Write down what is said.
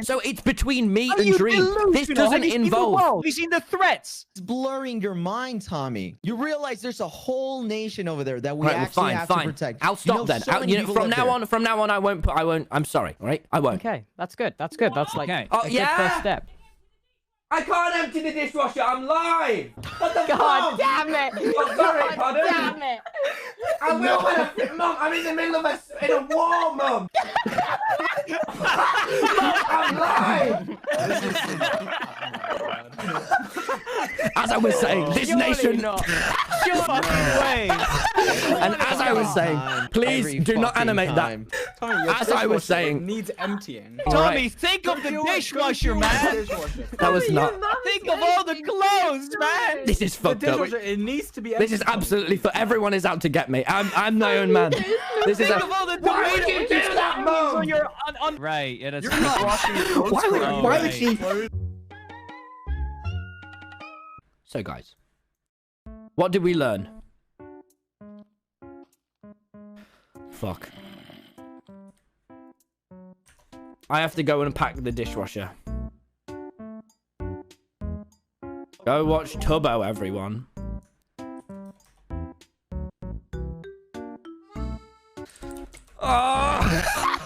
So it's between me Are and you Dream. This delusional? doesn't Have you seen the involve. world? Have you seen the threats? It's blurring your mind, Tommy. You realize there's a whole nation over there that we Right, well, actually fine, have fine. to protect. I'll stop then. From now on, I won't. I'm sorry. All right, I won't. Okay, that's good. That's good. That's like Okay. Oh, a good yeah? first step. I can't empty the dishwasher. I'm live. What the God fuck? damn it! Oh, sorry, God pardon. damn it! I will when Mum, I'm in the middle of a war, Mum. I'm live. As I was saying, this Surely nation. not. Your fucking way. And as I was saying, please do not animate that. Tommy, your As I was dishwasher saying. needs emptying. All Tommy, right. think of the Go dishwasher, fuel man. the dishwasher. That was not. Think of all the clothes, man. This is The fucked up. dishwasher, it needs to be This is empty. absolutely for everyone is out to get me. I'm my own man. This is Think a. of all the Why would tomato you do that, Mum? on your on. Right, yeah, that's. You're not washing your clothes. Why would, Oh, why would right. she? So guys, what did we learn? Fuck. I have to go and pack the dishwasher. Go watch Tubbo, everyone. Oh!